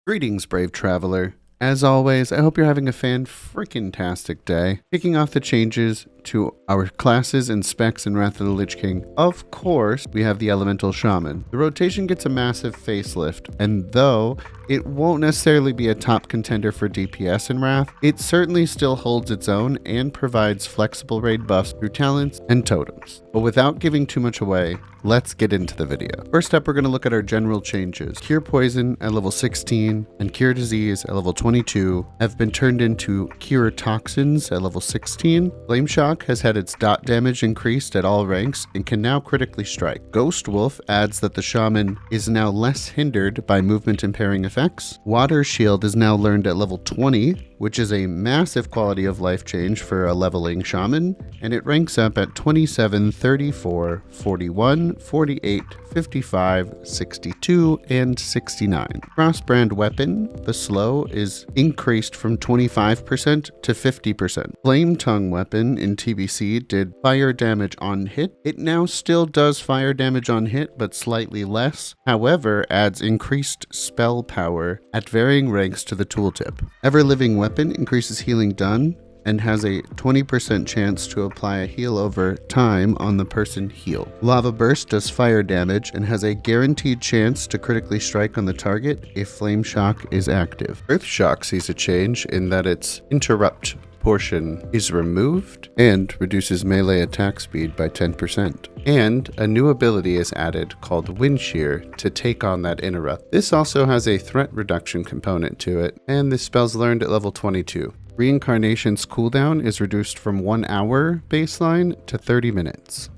Greetings, brave traveler. As always, I hope you're having a fan-freaking-tastic day. Kicking off the changes to our classes and specs in Wrath of the Lich King. Of course, we have the Elemental Shaman. The rotation gets a massive facelift, and though it won't necessarily be a top contender for DPS in Wrath, it certainly still holds its own and provides flexible raid buffs through talents and totems. But without giving too much away, let's get into the video. First up, we're going to look at our general changes. Cure Poison at level 16 and Cure Disease at level 22 have been turned into Cure Toxins at level 16. Flame Shock has had its dot damage increased at all ranks and can now critically strike. Ghost Wolf adds that the Shaman is now less hindered by movement impairing effects. Water Shield is now learned at level 20, which is a massive quality of life change for a leveling Shaman, and it ranks up at 27, 34, 41, 48, 55, 62, and 69. Crossbrand Weapon, the slow, is increased from 25% to 50%. Flame Tongue Weapon in TBC did fire damage on hit. It now still does fire damage on hit, but slightly less. However, adds increased spell power at varying ranks to the tooltip. Ever Living Weapon increases healing done and has a 20% chance to apply a heal over time on the person healed. Lava Burst does fire damage and has a guaranteed chance to critically strike on the target if Flame Shock is active. Earth Shock sees a change in that its interrupt portion is removed and reduces melee attack speed by 10%. And a new ability is added called Wind Shear to take on that interrupt. This also has a threat reduction component to it, and this spell's learned at level 22. Reincarnation's cooldown is reduced from 1 hour baseline to 30 minutes.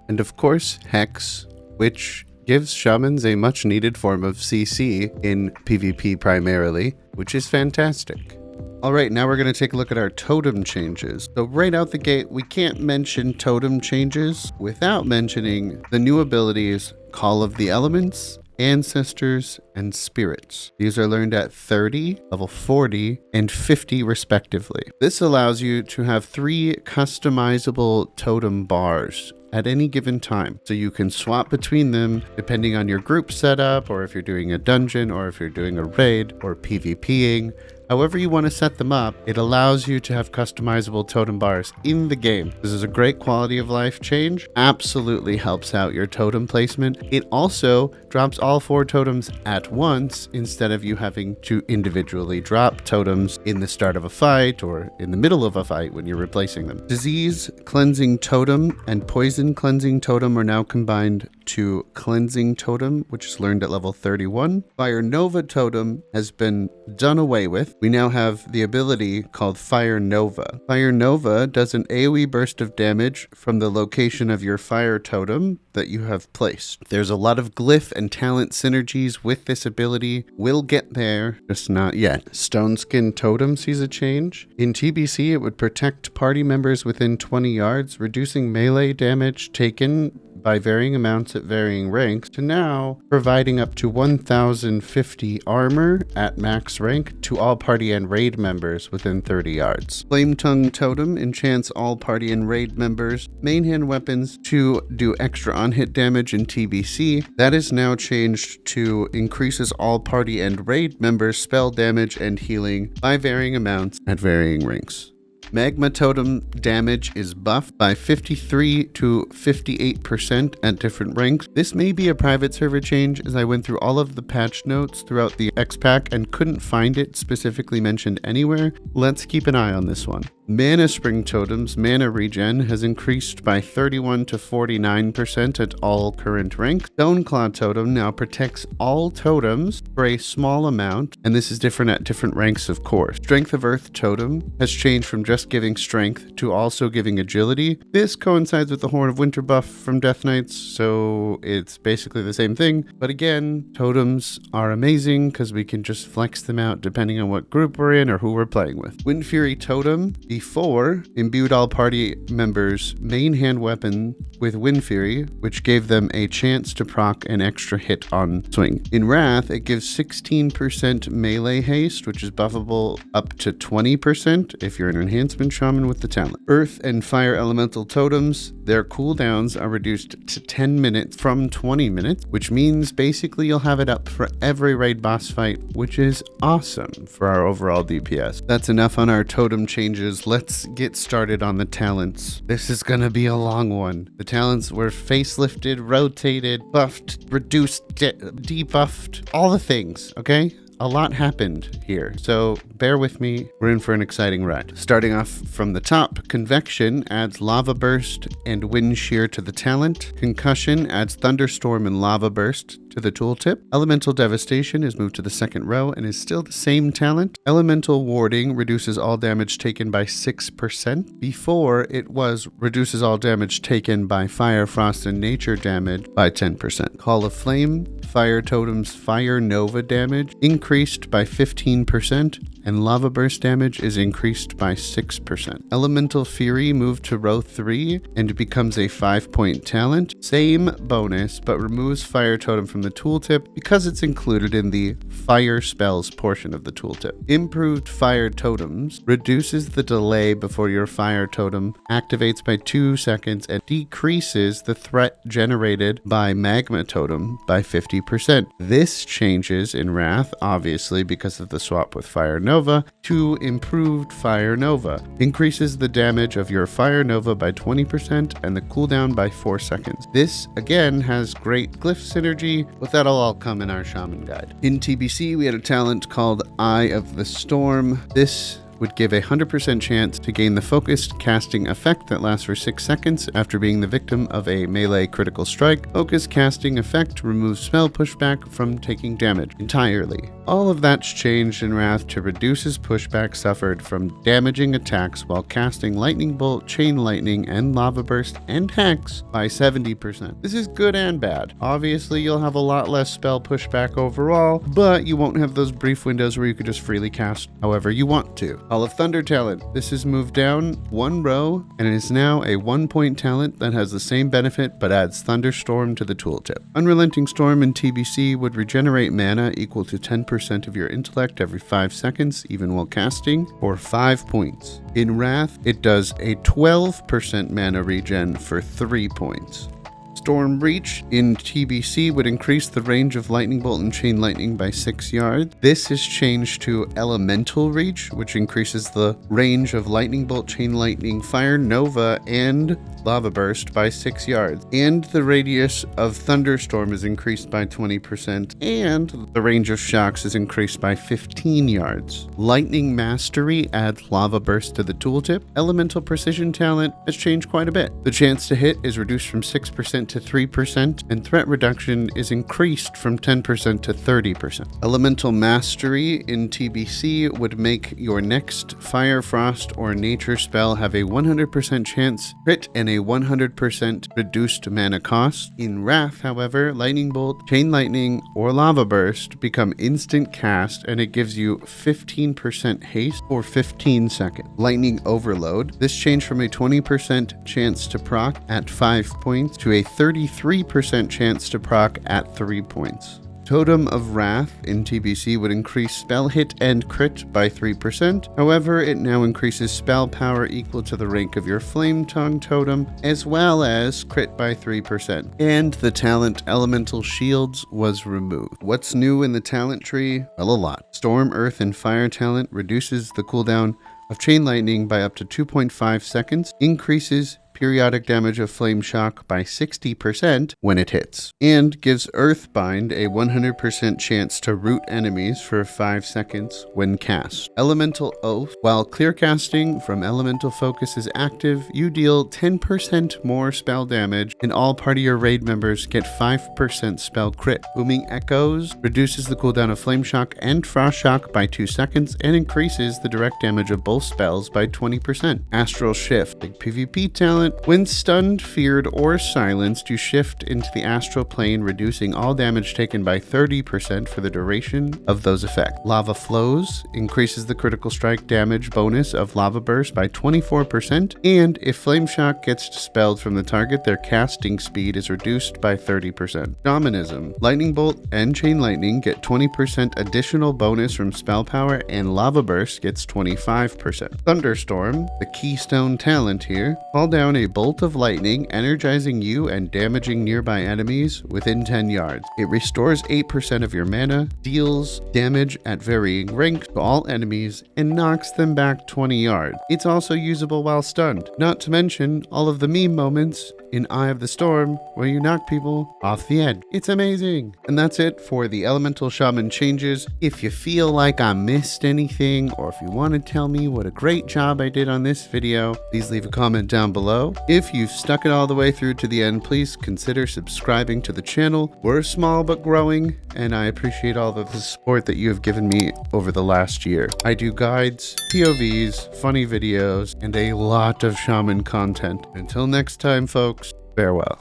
And of course, Hex, which gives Shamans a much needed form of CC in PvP primarily, which is fantastic. Alright, now we're going to take a look at our totem changes. So right out the gate, we can't mention totem changes without mentioning the new abilities Call of the Elements, Ancestors, and Spirits. These are learned at 30, level 40, and 50 respectively. This allows you to have 3 customizable totem bars at any given time. So you can swap between them depending on your group setup, or if you're doing a dungeon, or if you're doing a raid, or PvPing. However you want to set them up, it allows you to have customizable totem bars in the game. This is a great quality of life change. Absolutely helps out your totem placement. It also drops all 4 totems at once instead of you having to individually drop totems in the start of a fight or in the middle of a fight when you're replacing them. Disease Cleansing Totem and Poison Cleansing Totem are now combined to Cleansing Totem, which is learned at level 31. Fire Nova Totem has been done away with. We now have the ability called Fire Nova. Fire Nova does an AoE burst of damage from the location of your fire totem that you have placed. There's a lot of glyph and talent synergies with this ability. We'll get there, just not yet. Stone Skin Totem sees a change. In TBC, it would protect party members within 20 yards, reducing melee damage taken by varying amounts at varying ranks, to now providing up to 1050 armor at max rank to all party and raid members within 30 yards. Flame Tongue Totem enchants all party and raid members' main hand weapons to do extra on-hit damage in TBC. That is now changed to increases all party and raid members' spell damage and healing by varying amounts at varying ranks. Magma Totem damage is buffed by 53 to 58% at different ranks. This may be a private server change, as I went through all of the patch notes throughout the X-Pack and couldn't find it specifically mentioned anywhere. Let's keep an eye on this one. Mana Spring Totem's mana regen has increased by 31 to 49% at all current ranks. Stoneclaw Totem now protects all totems for a small amount, and this is different at different ranks, of course. Strength of Earth Totem has changed from just giving strength to also giving agility. This coincides with the Horn of Winter buff from Death Knights, so it's basically the same thing. But again, totems are amazing because we can just flex them out depending on what group we're in or who we're playing with. Wind Fury Totem, the Before, imbued all party members' main hand weapon with Wind Fury, which gave them a chance to proc an extra hit on swing. In Wrath, it gives 16% melee haste, which is buffable up to 20% if you're an enhancement shaman with the talent. Earth and fire elemental totems, their cooldowns are reduced to 10 minutes from 20 minutes, which means basically you'll have it up for every raid boss fight, which is awesome for our overall DPS. That's enough on our totem changes. Let's get started on the talents. This is gonna be a long one. The talents were facelifted, rotated, buffed, reduced, debuffed, all the things, okay? A lot happened here, so bear with me. We're in for an exciting ride. Starting off from the top, Convection adds Lava Burst and Wind Shear to the talent. Concussion adds Thunderstorm and Lava Burst to the tooltip. Elemental Devastation is moved to the second row and is still the same talent. Elemental Warding reduces all damage taken by 6%. Before, it was reduces all damage taken by Fire, Frost, and Nature damage by 10%. Call of Flame, Fire Totem's Fire Nova damage increased by 15%, and Lava Burst damage is increased by 6%. Elemental Fury moved to row 3 and becomes a 5-point talent. Same bonus, but removes Fire Totem from the tooltip because it's included in the Fire Spells portion of the tooltip. Improved Fire Totems reduces the delay before your Fire Totem activates by 2 seconds and decreases the threat generated by Magma Totem by 50%. This changes in Wrath, obviously because of the swap with Fire Nova, to Improved Fire Nova. Increases the damage of your Fire Nova by 20% and the cooldown by 4 seconds. This, again, has great glyph synergy, but that'll all come in our Shaman guide. In TBC, we had a talent called Eye of the Storm. This would give a 100% chance to gain the focused casting effect that lasts for 6 seconds after being the victim of a melee critical strike. Focus casting effect removes spell pushback from taking damage entirely. All of that's changed in Wrath to reduces pushback suffered from damaging attacks while casting Lightning Bolt, Chain Lightning, and Lava Burst and Hex by 70%. This is good and bad. Obviously, you'll have a lot less spell pushback overall, but you won't have those brief windows where you could just freely cast however you want to. Hall of Thunder talent. This is moved down 1 row and is now a 1-point talent that has the same benefit but adds Thunderstorm to the tooltip. Unrelenting Storm in TBC would regenerate mana equal to 10% of your intellect every 5 seconds, even while casting, for 5 points. In Wrath, it does a 12% mana regen for 3 points. Storm Reach in TBC would increase the range of Lightning Bolt and Chain Lightning by 6 yards. This is changed to Elemental Reach, which increases the range of Lightning Bolt, Chain Lightning, Fire Nova, and Lava Burst by 6 yards. And the radius of Thunderstorm is increased by 20%, and the range of shocks is increased by 15 yards. Lightning Mastery adds Lava Burst to the tooltip. Elemental Precision talent has changed quite a bit. The chance to hit is reduced from 6% to 3%, and threat reduction is increased from 10% to 30%. Elemental Mastery in TBC would make your next Fire, Frost, or Nature spell have a 100% chance crit and a 100% reduced mana cost. In Wrath, however, Lightning Bolt, Chain Lightning, or Lava Burst become instant cast, and it gives you 15% haste for 15 seconds. Lightning Overload. This changed from a 20% chance to proc at 5 points to a 33% chance to proc at 3 points. Totem of Wrath in TBC would increase spell hit and crit by 3%. However, it now increases spell power equal to the rank of your Flame Tongue totem, as well as crit by 3%. And the talent Elemental Shields was removed. What's new in the talent tree? Well, a lot. Storm, Earth, and Fire talent reduces the cooldown of Chain Lightning by up to 2.5 seconds, increases periodic damage of Flame Shock by 60% when it hits, and gives Earthbind a 100% chance to root enemies for 5 seconds when cast. Elemental Oath. While clear casting from Elemental Focus is active, you deal 10% more spell damage, and all party or raid members get 5% spell crit. Booming Echoes reduces the cooldown of Flame Shock and Frost Shock by 2 seconds, and increases the direct damage of both spells by 20%. Astral Shift. Big PvP talent talent. When stunned, feared, or silenced, you shift into the astral plane, reducing all damage taken by 30% for the duration of those effects. Lava Flows increases the critical strike damage bonus of Lava Burst by 24%, and if Flame Shock gets dispelled from the target, their casting speed is reduced by 30%. Shamanism. Lightning Bolt and Chain Lightning get 20% additional bonus from spell power, and Lava Burst gets 25%. Thunderstorm, the keystone talent here. Call down a bolt of lightning, energizing you and damaging nearby enemies within 10 yards. It restores 8% of your mana, deals damage at varying ranks to all enemies, and knocks them back 20 yards. It's also usable while stunned, not to mention all of the meme moments in Eye of the Storm where you knock people off the edge. It's amazing. And that's it for the Elemental Shaman changes. If you feel like I missed anything, or if you want to tell me what a great job I did on this video, please leave a comment down below. If you've stuck it all the way through to the end, please consider subscribing to the channel. We're small but growing, and I appreciate all of the support that you have given me over the last year. I do guides, POVs, funny videos, and a lot of Shaman content. Until next time, folks, farewell.